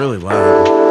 really loud.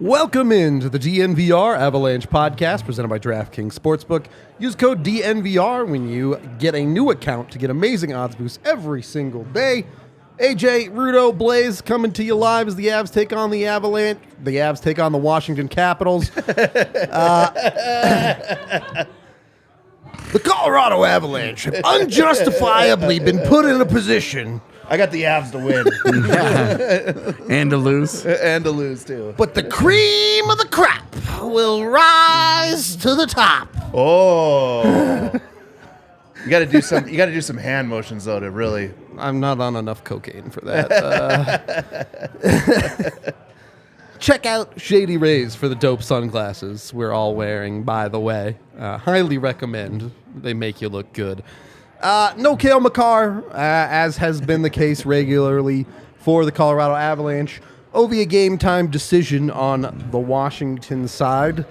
Welcome into the DNVR Avalanche podcast presented by DraftKings Sportsbook. Use code DNVR when you get a new account to get amazing odds boosts every single day. AJ, Rudo, Blaze coming to you live as the Avs take on the Avalanche. The Avs take on the Washington Capitals. The Colorado Avalanche have unjustifiably been put in a position. I got the Avs to win. And to lose. And to lose, too. But the cream of the crop will rise to the top. Oh. You got to do some hand motions, though, to really. I'm not on enough cocaine for that. Check out Shady Rays for the dope sunglasses we're all wearing, by the way. Highly recommend. They make you look good. No Cale Makar, as has been the case regularly for the Colorado Avalanche. Ovia game time decision on the Washington side.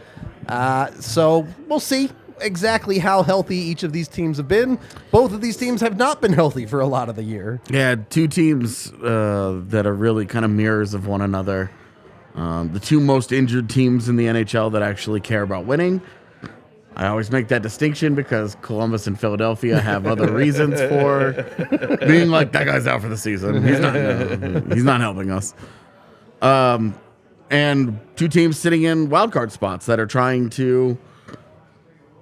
So we'll see exactly how healthy each of these teams have been. Both of these teams have not been healthy for a lot of the year. Yeah, two teams that are really kind of mirrors of one another. The two most injured teams in the NHL that actually care about winning. I always make that distinction because Columbus and Philadelphia have other reasons for being like, that guy's out for the season. He's not helping us. And two teams sitting in wildcard spots that are trying to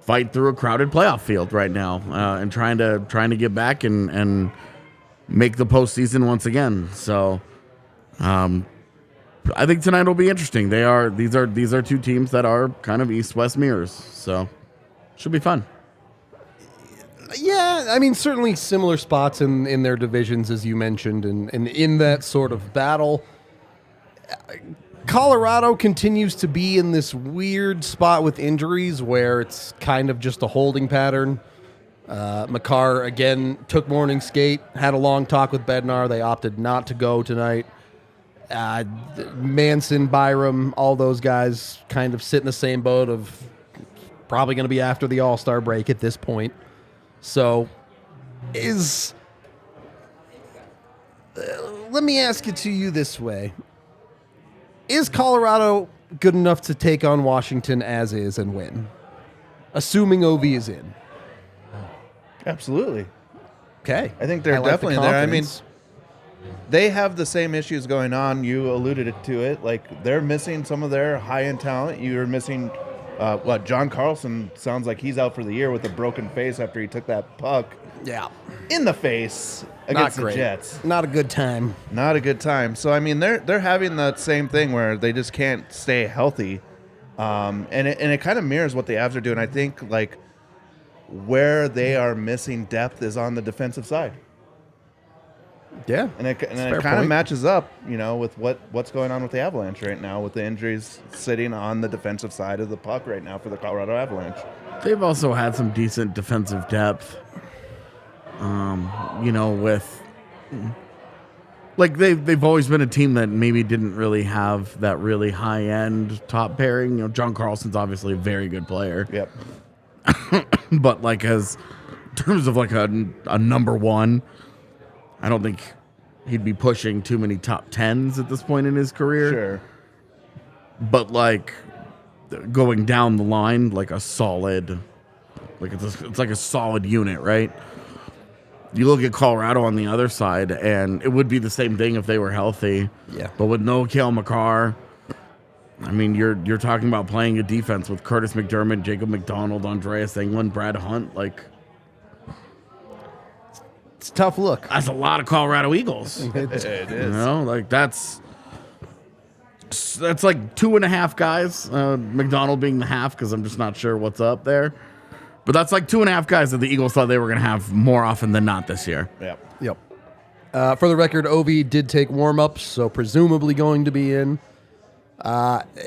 fight through a crowded playoff field right now and trying to get back and make the postseason once again. So I think tonight will be interesting. These are two teams that are kind of east-west mirrors. So should be fun. Yeah, I mean, certainly similar spots in their divisions, as you mentioned, and in that sort of battle. Colorado continues to be in this weird spot with injuries where it's kind of just a holding pattern. Makar, again, took morning skate, had a long talk with Bednar. They opted not to go tonight. Manson, Byram, all those guys kind of sit in the same boat of probably going to be after the All-Star break at this point. So let me ask it to you this way. Is Colorado good enough to take on Washington as is and win? Assuming OV is in. Absolutely. Okay. I think they're definitely there. I mean, they have the same issues going on. You alluded to it. Like, they're missing some of their high-end talent. You're missing, John Carlson sounds like he's out for the year with a broken face after he took that puck in the face against the Jets. Not a good time. Not a good time. So, I mean, they're having that same thing where they just can't stay healthy. And it kind of mirrors what the Avs are doing. I think, like, where they are missing depth is on the defensive side. Yeah. And it kind of matches up, with what's going on with the Avalanche right now, with the injuries sitting on the defensive side of the puck right now for the Colorado Avalanche. They've also had some decent defensive depth, with... Like, they've always been a team that maybe didn't really have that really high-end top pairing. John Carlson's obviously a very good player. Yep. But, like, in terms of, like, a number one... I don't think he'd be pushing too many top tens at this point in his career. Sure. But, like, going down the line, like a solid, like it's like a solid unit, right? You look at Colorado on the other side, and it would be the same thing if they were healthy. Yeah. But with no Cale Makar, I mean, you're talking about playing a defense with Curtis McDermott, Jacob McDonald, Andreas Englund, Brad Hunt, like... It's a tough look. That's a lot of Colorado Eagles. It is. You know, like that's like 2.5 guys. McDonald being the half because I'm just not sure what's up there. But that's like 2.5 guys that the Eagles thought they were going to have more often than not this year. Yep. For the record, Ovi did take warm-ups, so presumably going to be in.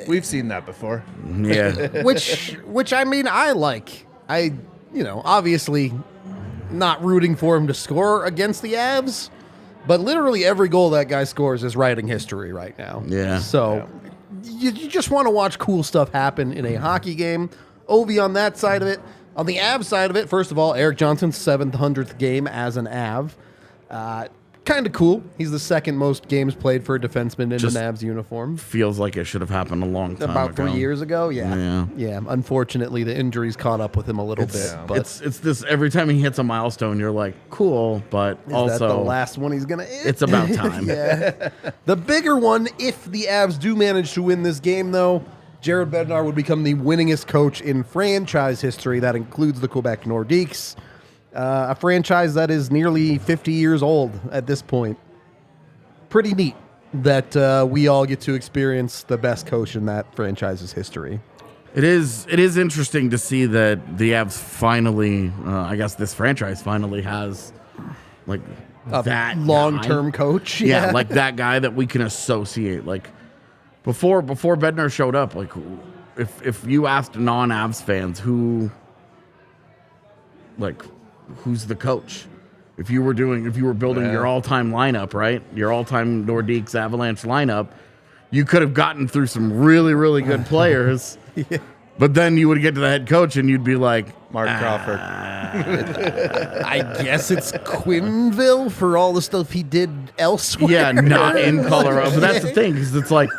We've seen that before. Yeah. Which I mean, I like. Obviously not rooting for him to score against the Avs, but literally every goal that guy scores is writing history right now. Yeah. So you just want to watch cool stuff happen in a hockey game. Ovi on that side of it. On the Avs side of it, first of all, Eric Johnson's 700th game as an Av. Kind of cool. He's the second most games played for a defenseman in Just an Avs uniform. Feels like it should have happened a long time About ago. 3 years ago, yeah. Unfortunately, the injuries caught up with him a little bit. But It's this every time he hits a milestone, you're like, cool, but is also that the last one he's gonna hit? it's about time. Yeah. The bigger one, if the Avs do manage to win this game, though, Jared Bednar would become the winningest coach in franchise history. That includes the Quebec Nordiques, a franchise that is nearly 50 years old at this point. Pretty neat that we all get to experience the best coach in that franchise's history. It is interesting to see that the Avs finally, I guess this franchise finally has like that long-term guy. coach. Yeah, like that guy that we can associate. Like before Bednar showed up, like if you asked non-Avs fans who's the coach, if you were building your all-time lineup, right, your all-time Nordiques Avalanche lineup, you could have gotten through some really, really good players. Yeah. But then you would get to the head coach and you'd be like, Mark Crawford. I guess it's Quinville for all the stuff he did elsewhere. yeah, not in Colorado. But that's the thing, because it's like,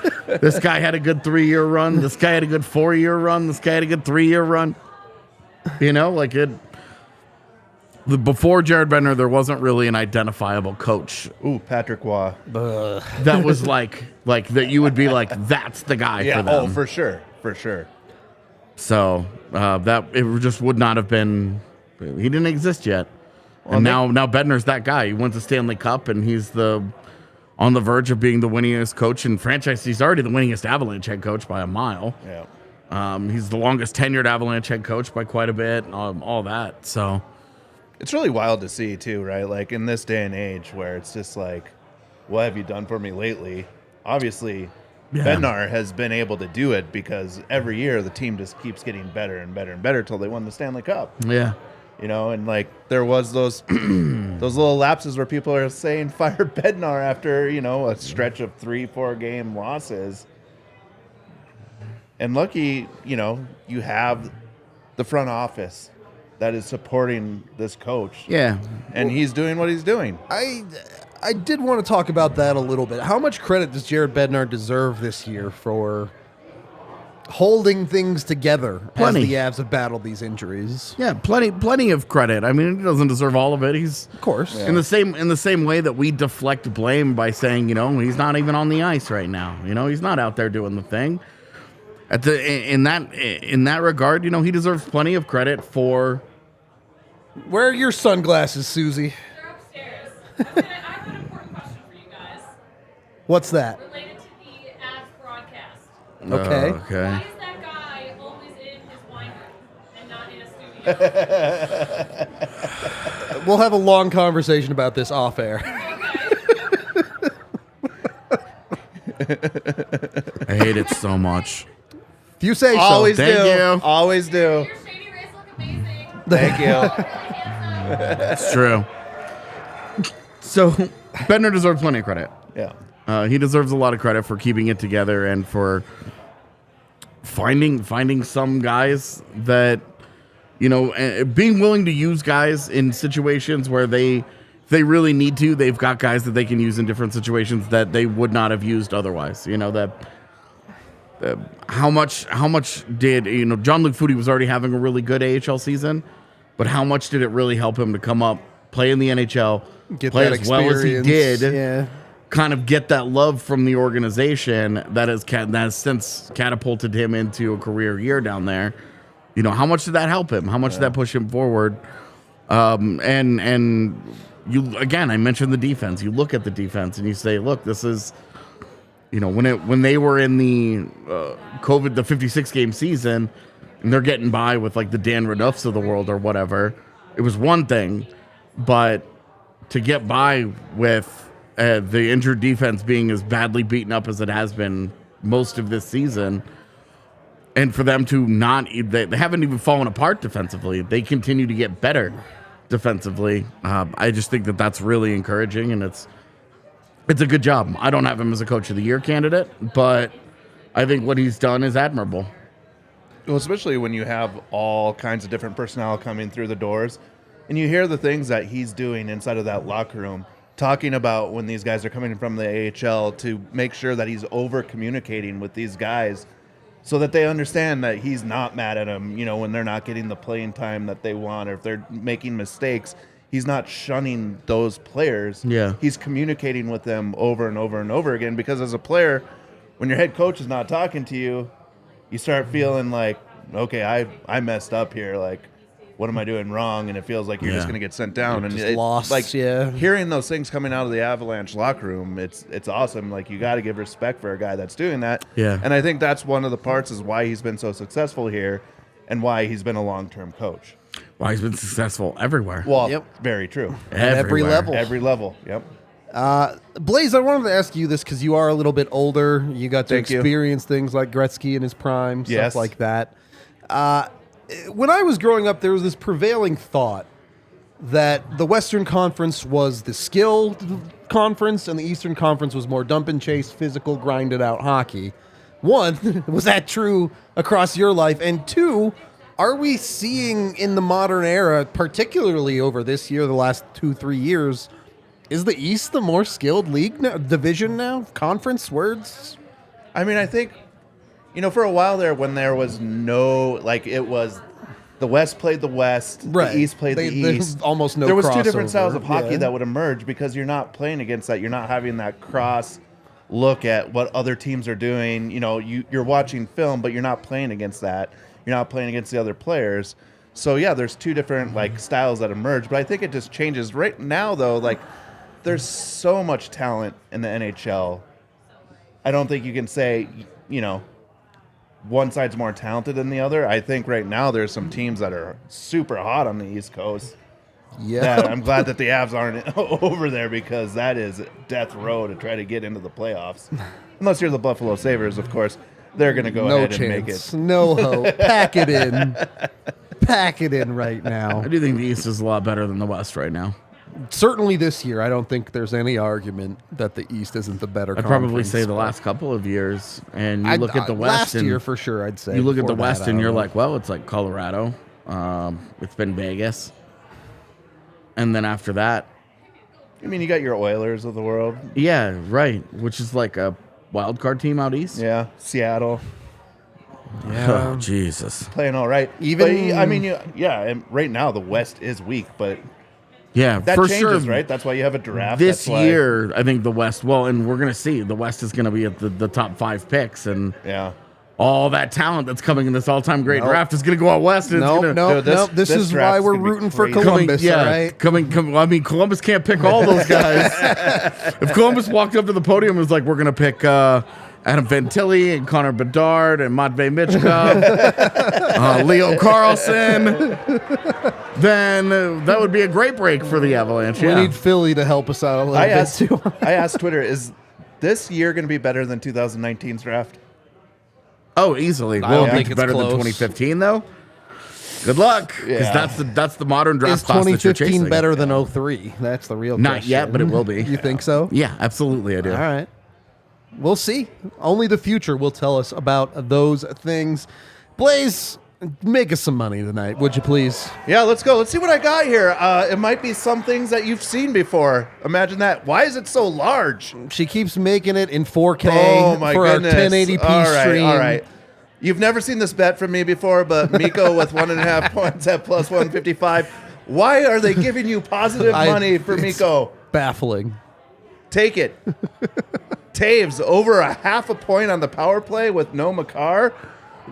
this guy had a good 3-year run. This guy had a good 4-year run. This guy had a good 3-year run. You know, like before Jared Bednar, there wasn't really an identifiable coach. Ooh, Patrick Waugh. That was like that you would be like, that's the guy for them. Oh, for sure. So that it just would not have been. He didn't exist yet, and now Bednar's that guy. He wins the Stanley Cup, and he's on the verge of being the winningest coach in franchise. He's already the winningest Avalanche head coach by a mile. Yeah. He's the longest tenured Avalanche head coach by quite a bit. All that. So It's really wild to see too, right? Like in this day and age where it's just like, what have you done for me lately? Obviously, Bednar has been able to do it because every year the team just keeps getting better and better and better till they won the Stanley Cup. Yeah. You know, and like there was those those little lapses where people are saying fire Bednar after, a stretch of 3-4 game losses. And lucky, you have the front office that is supporting this coach. Yeah. And he's doing what he's doing. I did want to talk about that a little bit. How much credit does Jared Bednar deserve this year for holding things together Plenty. as the Avs have battled these injuries? Yeah, plenty of credit. I mean, he doesn't deserve all of it. He's Of course. in the same way that we deflect blame by saying, he's not even on the ice right now. He's not out there doing the thing. In that regard, he deserves plenty of credit for. Where are your sunglasses, Susie? They're upstairs. I have an important question for you guys What's that? related to the Avs broadcast. Okay. Okay. Why is that guy always in his wine room and not in a studio? We'll have a long conversation about this off air. I hate it so much. If you say Always so. Thank do. you. Always do. Your shady rays look amazing. Thank you. Handsome. It's true. So, Bednar deserves plenty of credit. Yeah. He deserves a lot of credit for keeping it together and for finding some guys that, being willing to use guys in situations where they really need to. They've got guys that they can use in different situations that they would not have used otherwise. How much did Jean-Luc Foudy was already having a really good AHL season, but how much did it really help him to come up, play in the NHL, Get play that as well as he experience. did, Yeah. kind of get that love from the organization that has since catapulted him into a career year down there. How much did that help him? How much did that push him forward? And I mentioned the defense. You look at the defense and you say, look, this is, when they were in the the 56 game season and they're getting by with like the Dan Rudolphs of the world or whatever, it was one thing, but to get by with the injured defense being as badly beaten up as it has been most of this season, and for them to they haven't even fallen apart defensively. They continue to get better defensively. I just think that that's really encouraging, and it's a good job. I don't have him as a Coach of the Year candidate, but I think what he's done is admirable. Well, especially when you have all kinds of different personnel coming through the doors, and you hear the things that he's doing inside of that locker room, talking about when these guys are coming from the AHL to make sure that he's over-communicating with these guys so that they understand that he's not mad at them, when they're not getting the playing time that they want or if they're making mistakes. He's not shunning those players. Yeah. He's communicating with them over and over and over again, because as a player, when your head coach is not talking to you, you start feeling like, okay, I messed up here. Like, what am I doing wrong? And it feels like you're just going to get sent down. You're and just lost, like yeah. Hearing those things coming out of the Avalanche locker room, it's awesome. Like, you got to give respect for a guy that's doing that. Yeah. And I think that's one of the parts is why he's been so successful here and why he's been a long-term coach. Why he's been successful everywhere. Well, Yep. very true. Every level. Every level. Yep. Blaze, I wanted to ask you this because you are a little bit older. You got to Thank you. experience things like Gretzky in his prime, Yes. stuff like that. When I was growing up, there was this prevailing thought that the Western Conference was the skilled conference and the Eastern Conference was more dump and chase, physical, grinded out hockey. One, was that true across your life? And two, are we seeing in the modern era, particularly over this year, the last 2-3 years, is the East the more skilled league now, division now? Conference words? I mean, I think, for a while there when there was no, like, it was the West played the West, Right. the East played the There's East. almost no There was two crossover. different styles of hockey Yeah. that would emerge because you're not playing against that. You're not having that cross look at what other teams are doing. You're watching film, but you're not playing against that. You're not playing against the other players. So, yeah, there's two different, like, styles that emerge. But I think it just changes. Right now, though, like, there's so much talent in the NHL. I don't think you can say, one side's more talented than the other. I think right now there's some teams that are super hot on the East Coast. Yeah. That I'm glad that the Avs aren't over there because that is death row to try to get into the playoffs. Unless you're the Buffalo Sabres, of course. They're going to go No ahead chance. and make it. No hope. Pack it in. Pack it in right now. I do think the East is a lot better than the West right now. Certainly this year, I don't think there's any argument that the East isn't the better I'd conference. probably say the last couple of years, and you I'd- look at the West. Last and year, for sure, I'd say. you look at the Before West, that, and I you're don't know. like, well, it's like Colorado. It's been Vegas, and then after that, I mean, you got your Oilers of the world. yeah, right, which is like a wild card team out east. Yeah, Seattle Oh, Jesus. playing all right. Even- But, I mean, and right now the West is weak, but Yeah, that for changes, sure. right? That's why you have a draft. This That's why- year, I think the West. Well, and we're gonna see the West is gonna be at the top 5 picks, and Yeah. all that talent that's coming in this all-time great Nope. draft is gonna go out west. And it's Nope, gonna, nope, Dude, this- nope. This this is why draft's we're gonna be rooting for crazy. Columbus, all right? I mean, Columbus can't pick all those guys. If Columbus walked up to the podium and was like, we're going to pick Adam Fantilli and Connor Bedard and Matvei Michkov, Leo Carlson, then that would be a great break for the Avalanche. We Yeah. need Philly to help us out a little I bit, asked, too. I asked Twitter, is this year going to be better than 2019's draft? Oh, easily. I Will don't it be think it's better close. than 2015, though? Good luck, because Yeah. that's the modern draft Is class that you're 2015 chasing. better than 03? That's the real Not question. yet, but it will be. You think so? Yeah, absolutely, I do. All right. We'll see. Only the future will tell us about those things. Blaze, make us some money tonight, would you please? Yeah, let's go. Let's see what I got here. It might be some things that you've seen before. Imagine that. Why is it so large? She keeps making it in 4K Oh, my for goodness. our 1080p all right, stream. All right. You've never seen this bet from me before, but Mikko with 1.5 points at plus 155. Why are they giving you positive money for it's Mikko? Baffling. Take it. Taves over a half a point on the power play with no Makar.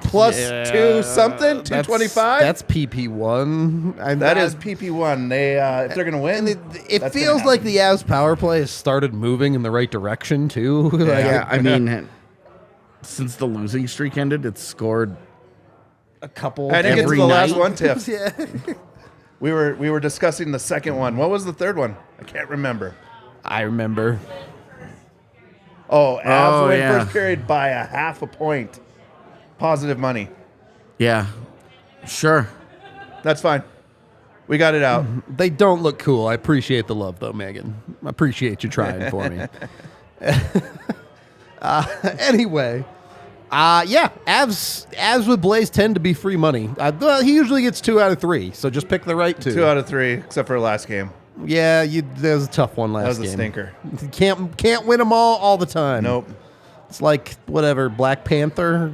plus Yeah, 2 something, 225. that's PP1. That is PP1. They if they're gonna win, It that's feels gonna like the Avs power play has started moving in the right direction too. Yeah, I mean, since the losing streak ended, it's scored. A couple. I didn't get to every the last night. one, Tiff. Yeah. We were discussing the second one. What was the third one? I can't remember. I remember. Oh, Avs win yeah. first period by a half a point. Positive money. Yeah, sure. That's fine. We got it out. They don't look cool. I appreciate the love, though, Megan. I appreciate you trying for me. Anyway, yeah, Avs with Blaze tend to be free money. Well, he usually gets 2 out of 3, so just pick the right 2. 2 out of 3, except for last game. Yeah, there was a tough one last game. That was a stinker. You can't win them all the time. Nope. It's like whatever Black Panther,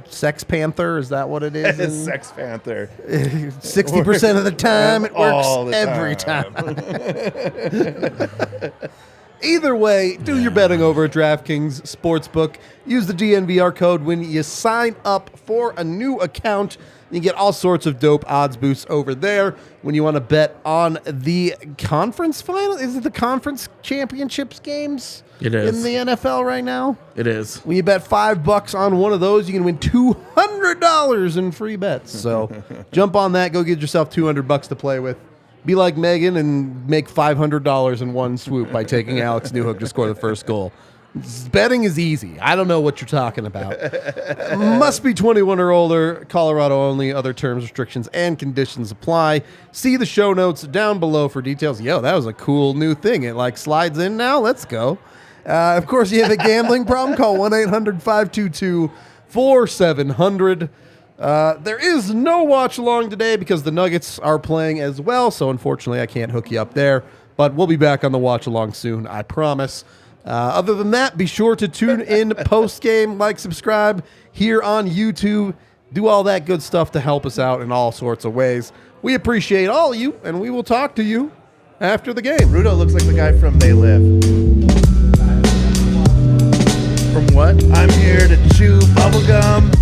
Sex Panther. Is that what it is? Sex Panther. 60% of the time, it works All the every time. Either way, do your betting over at DraftKings Sportsbook. Use the DNVR code when you sign up for a new account. You get all sorts of dope odds boosts over there when you want to bet on the conference final. Is it the conference championships games? It is. In the NFL right now? It is. When you bet $5 on one of those, you can win $200 in free bets. So jump on that. Go get yourself $200 to play with. Be like Megan and make $500 in one swoop by taking Alex Newhook to score the first goal. Betting is easy. I don't know what you're talking about. Must be 21 or older. Colorado only. Other terms, restrictions, and conditions apply. See the show notes down below for details. Yo, that was a cool new thing. It like slides in now. Let's go. Of course, you have a gambling problem. Call 1-800-522-4700. There is no watch along today because the Nuggets are playing as well. So unfortunately, I can't hook you up there. But we'll be back on the watch along soon. I promise. Other than that, be sure to tune in post-game, like, subscribe here on YouTube. Do all that good stuff to help us out in all sorts of ways. We appreciate all of you, and we will talk to you after the game. Rudo looks like the guy from They Live. From what? I'm here to chew bubblegum.